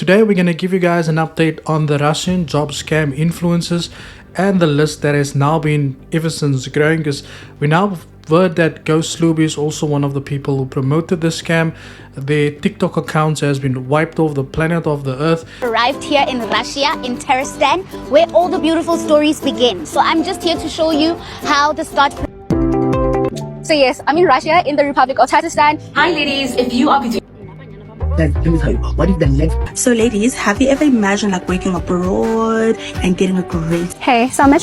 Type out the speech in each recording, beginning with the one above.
Today we're going to give you guys an update on the Russian job scam influencers and the list that has now been ever since growing, because we now heard that Ghost Sluby is also one of the people who promoted the scam. Their TikTok accounts has been wiped off the planet of the earth. Arrived here in Russia, in Terestan, where all the beautiful stories begin. So I'm just here to show you how the start. So yes, I'm in Russia, in the Republic of Tatarstan. Hi ladies, if you are between what is the next? So ladies, have you ever imagined like waking up abroad and getting a great... Hey, so I'm a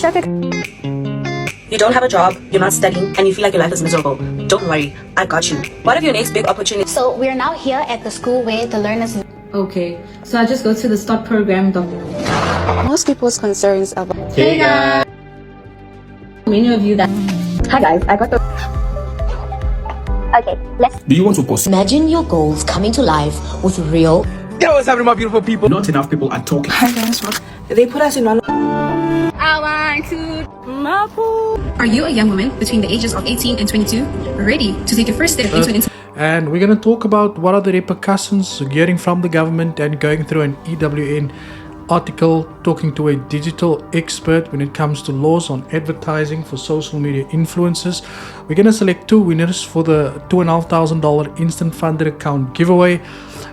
you don't have a job, you're not studying, and you feel like your life is miserable, don't worry, I got you. What if your next big opportunity? So we're now here at the school where the learners... Okay, so I just go to the START program. Most people's concerns about... Hey guys! Many of you that... Hi guys, I got the... Okay, let's... Do you want to post? Imagine your goals coming to life with real... Yo, what's happening, my beautiful people? Not enough people are talking. Hi guys, they put us in one... I want to... Are you a young woman between the ages of 18 and 22, ready to take your first step into an... And we're going to talk about what are the repercussions getting from the government and going through an EWN article, talking to a digital expert when it comes to laws on advertising for social media influencers. We're going to select two winners for the $2,500 instant funder account giveaway.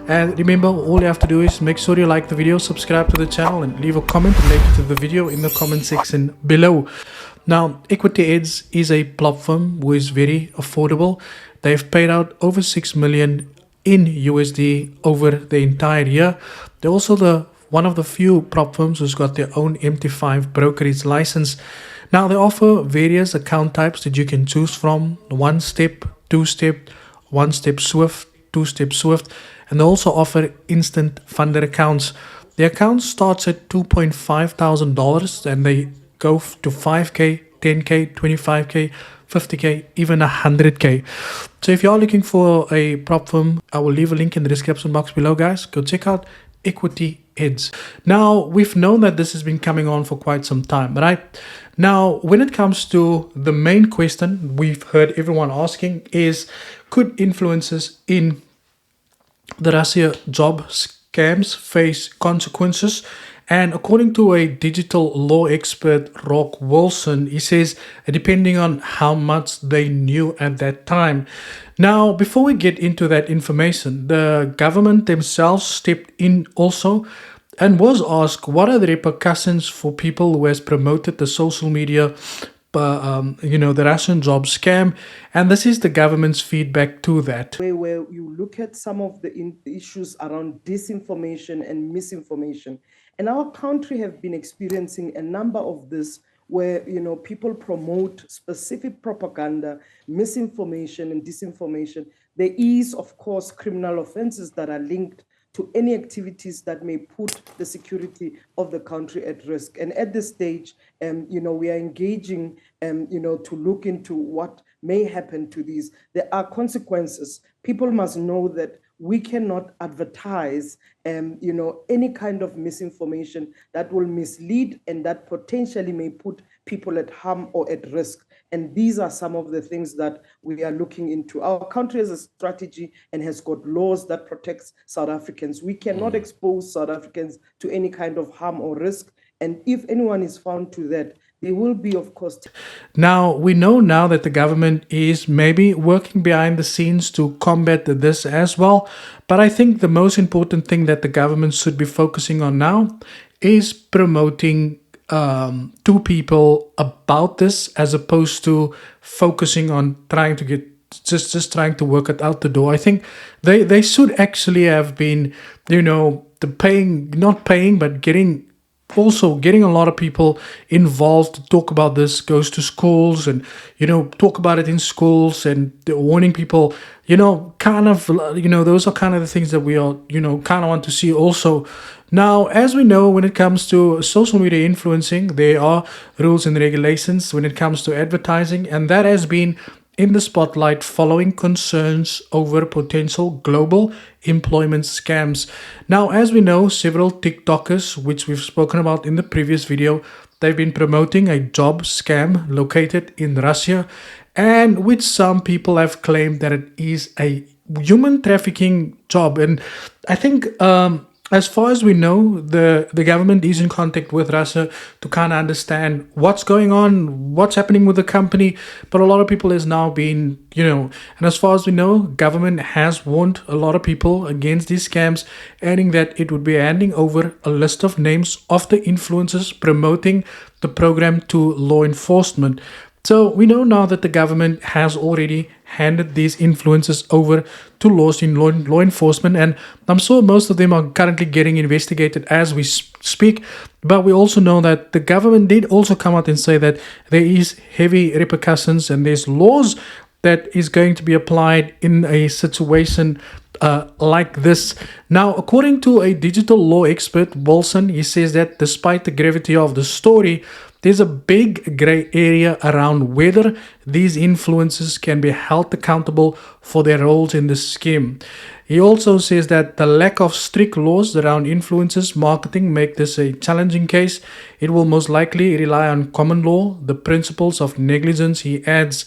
And remember, all you have to do is make sure you like the video, subscribe to the channel, and leave a comment related to the video in the comment section below. Now, Equity Edge is a platform who is very affordable. They've paid out over 6 million in USD over the entire year. They're also one of the few prop firms who's got their own MT5 brokerage license. Now, they offer various account types that you can choose from: one step, two step, one step Swift, two step Swift, and they also offer instant funder accounts. The account starts at $2,500 and they go to 5K, 10K, 25K, 50K, even 100K. So if you are looking for a prop firm, I will leave a link in the description box below, guys. Go check out Equity Edge. Now, we've known that this has been coming on for quite some time, right? Now, when it comes to the main question we've heard everyone asking is, could influencers in the Russia job scams face consequences? And according to a digital law expert, Rock Wilson, he says, depending on how much they knew at that time. Now, before we get into that information, the government themselves stepped in also and was asked, what are the repercussions for people who has promoted the social media, the Russian job scam? And this is the government's feedback to that. Where you look at some of the issues around disinformation and misinformation. And our country have been experiencing a number of this where, people promote specific propaganda, misinformation and disinformation. There is, of course, criminal offenses that are linked to any activities that may put the security of the country at risk. And at this stage, we are engaging, to look into what may happen to these. There are consequences. People must know that we cannot advertise, any kind of misinformation that will mislead and that potentially may put people at harm or at risk. And these are some of the things that we are looking into. Our country has a strategy and has got laws that protects South Africans. We cannot expose South Africans to any kind of harm or risk. And if anyone is found to that, they will be, of course. Now, we know now that the government is maybe working behind the scenes to combat this as well. But I think the most important thing that the government should be focusing on now is promoting to people about this, as opposed to focusing on trying to get just trying to work it out the door. I think they should actually have been, not paying, but getting a lot of people involved to talk about this, goes to schools and, talk about it in schools and warning people, those are kind of the things that we are, kind of want to see also. Now, as we know, when it comes to social media influencing, there are rules and regulations when it comes to advertising, and that has been in the spotlight following concerns over potential global employment scams. Now, as we know, several TikTokers, which we've spoken about in the previous video, they've been promoting a job scam located in Russia, and which some people have claimed that it is a human trafficking job. And I think as far as we know, the government is in contact with Russia to kind of understand what's going on, what's happening with the company. But a lot of people has now been, and as far as we know, government has warned a lot of people against these scams, adding that it would be handing over a list of names of the influencers promoting the program to law enforcement. So we know now that the government has already handed these influencers over to law enforcement, and I'm sure most of them are currently getting investigated as we speak. But we also know that the government did also come out and say that there is heavy repercussions and there's laws that is going to be applied in a situation like this. Now, according to a digital law expert, Wilson, he says that despite the gravity of the story, there's a big gray area around whether these influencers can be held accountable for their roles in the scheme. He also says that the lack of strict laws around influencers marketing make this a challenging case. It will most likely rely on common law, the principles of negligence, he adds.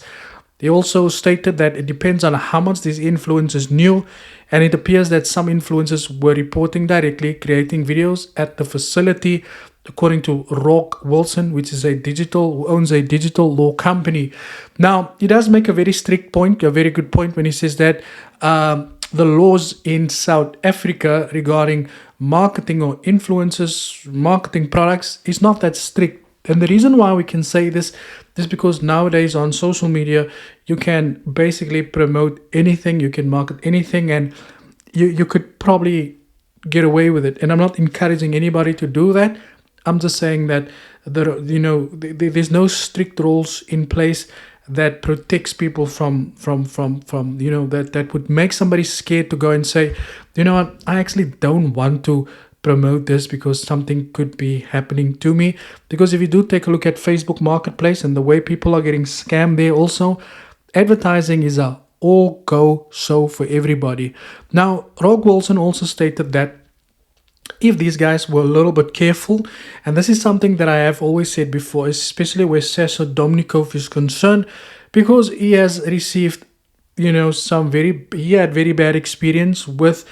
He also stated that it depends on how much these influencers knew, and it appears that some influencers were reporting directly, creating videos at the facility, according to Rock Wilson, which is who owns a digital law company. Now, he does make a very strict point, a very good point, when he says that the laws in South Africa regarding marketing or influencers, marketing products is not that strict. And the reason why we can say this is because nowadays on social media, you can basically promote anything, you can market anything, and you could probably get away with it. And I'm not encouraging anybody to do that. I'm just saying that there's no strict rules in place that protects people from that would make somebody scared to go and say, you know what, I actually don't want to promote this because something could be happening to me. Because if you do take a look at Facebook Marketplace and the way people are getting scammed there also, advertising is a all-go show for everybody. Now, Rock Wilson also stated that if these guys were a little bit careful, and this is something that I have always said before, especially where Sasha Domnikov is concerned, because he has received, he had very bad experience with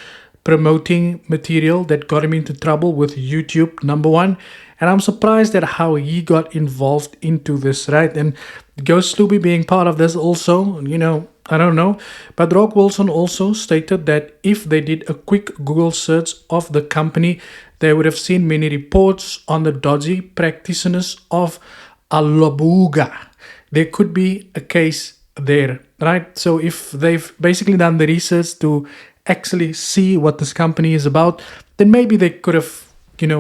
promoting material that got him into trouble with YouTube, number one. And I'm surprised at how he got involved into this, right? And Ghost Luby being part of this also, I don't know. But Rock Wilson also stated that if they did a quick Google search of the company, they would have seen many reports on the dodgy practitioners of Alabuga. There could be a case there, right? So if they've basically done the research to actually see what this company is about, then maybe they could have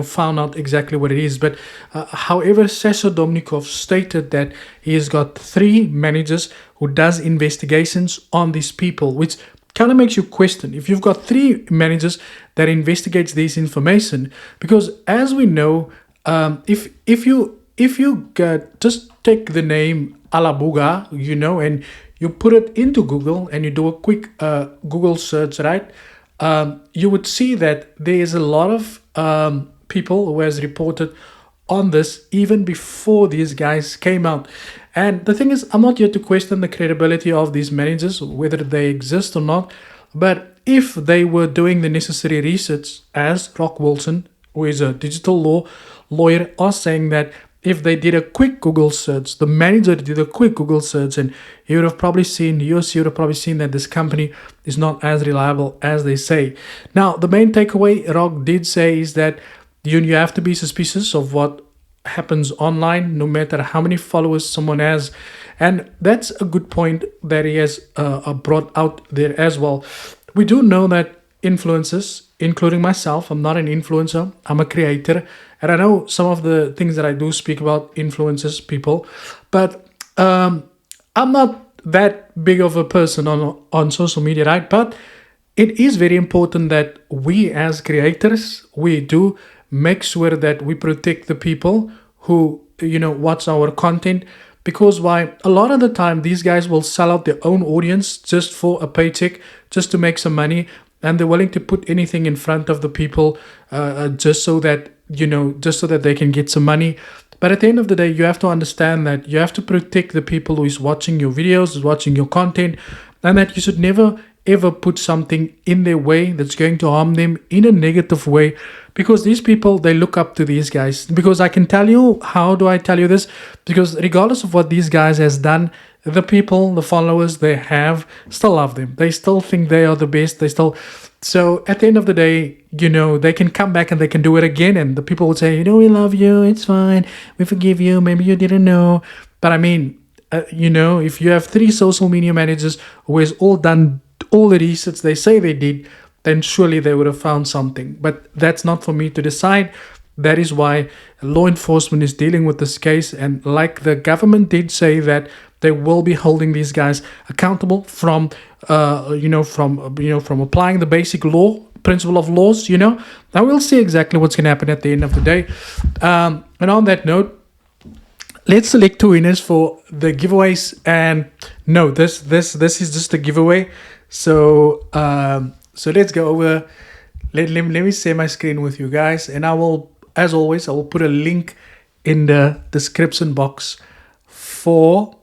found out exactly what it is. But however, Sasha Domnikov stated that he has got 3 managers who does investigations on these people, which kind of makes you question if you've got 3 managers that investigates this information. Because as we know, if you just take the name Alabuga, and you put it into Google and you do a quick Google search, right? You would see that there is a lot of people who has reported on this even before these guys came out. And the thing is, I'm not here to question the credibility of these managers, whether they exist or not. But if they were doing the necessary research, as Rock Wilson, who is a digital law lawyer, are saying that if they did a quick Google search, the manager did a quick Google search, and he would have probably seen that this company is not as reliable as they say. Now, the main takeaway Rock did say is that you have to be suspicious of what happens online, no matter how many followers someone has. And that's a good point that he has brought out there as well. We do know that influencers, including myself, I'm not an influencer, I'm a creator. And I know some of the things that I do speak about influences people, but I'm not that big of a person on social media, right? But it is very important that we as creators, we do make sure that we protect the people who, watch our content. Because why? A lot of the time, these guys will sell out their own audience just for a paycheck, just to make some money. And they're willing to put anything in front of the people just so that they can get some money. But at the end of the day, you have to understand that you have to protect the people who is watching your videos, is watching your content, and that you should never ever put something in their way that's going to harm them in a negative way, because these people, they look up to these guys. Because I can tell you, how do I tell you this? Because regardless of what these guys has done, the people, the followers they have, still love them. They still think they are the best. They still, so at the end of the day, you know, they can come back and they can do it again, and the people would say, you know, we love you, it's fine, we forgive you, maybe you didn't know. But I mean, you know, if you have 3 social media managers who has all done all the research they say they did, then surely they would have found something. But that's not for me to decide. That is why law enforcement is dealing with this case, and like the government did say that they will be holding these guys accountable from from applying the basic law principle of laws. You know, now we'll see exactly what's going to happen at the end of the day. And on that note, let's select 2 winners for the giveaways. And no, this is just a giveaway. So so let's go over. Let me share my screen with you guys, and I will, as always, I will put a link in the description box for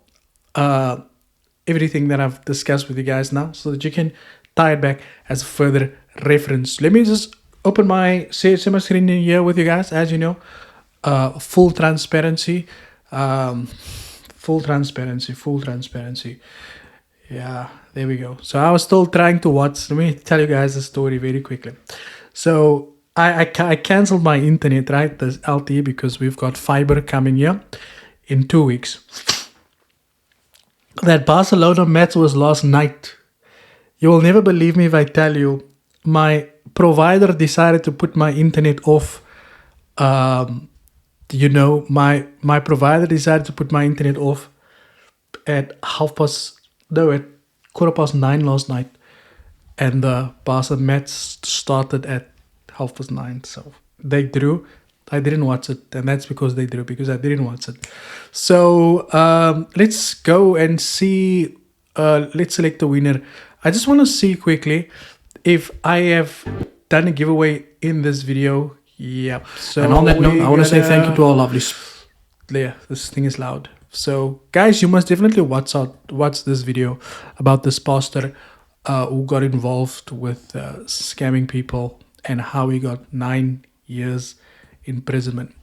everything that I've discussed with you guys now, so that you can tie it back as a further reference. Let me just open my share my screen in here with you guys. As you know, full transparency. Full transparency. Yeah, there we go. So I was still trying to watch. Let me tell you guys the story very quickly. So I canceled my internet, right, the LTE, because we've got fiber coming here in 2 weeks. That Barcelona match was last night. You will never believe me if I tell you, my provider decided to put my internet off. You know, my provider decided to put my internet off at 9:15 last night, and the Barca match started at 9:30. So they drew. I didn't watch it, and that's because they drew, because I didn't watch it. So let's go and see. Let's select the winner. I just want to see quickly if I have done a giveaway in this video. Yep. So, and on that note, I want to say thank you to our lovely. Yeah, this thing is loud. So guys, you must definitely watch this video about this pastor who got involved with scamming people, and how he got 9 years imprisonment.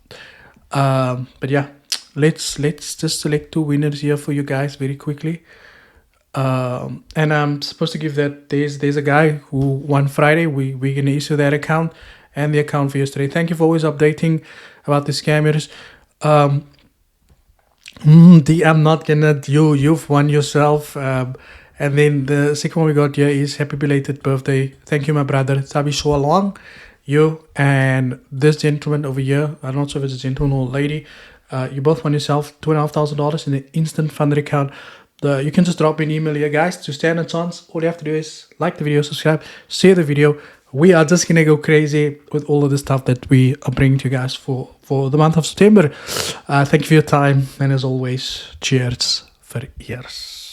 But yeah, let's just select 2 winners here for you guys very quickly. And I'm supposed to give that, there's a guy who won Friday. We're gonna issue that account and the account for yesterday. Thank you for always updating about the scammers. I'm not gonna, you've won yourself. And then the second one we got here is happy belated birthday. Thank you, my brother. Sabi so long. You and this gentleman over here, I'm not sure if it's a gentleman or a lady, you both won yourself $2,500 in the instant funder account. You can just drop me an email here, guys, to stand a chance. All you have to do is like the video, subscribe, share the video. We are just gonna go crazy with all of the stuff that we are bringing to you guys for the month of September. Thank you for your time, and as always, cheers for years.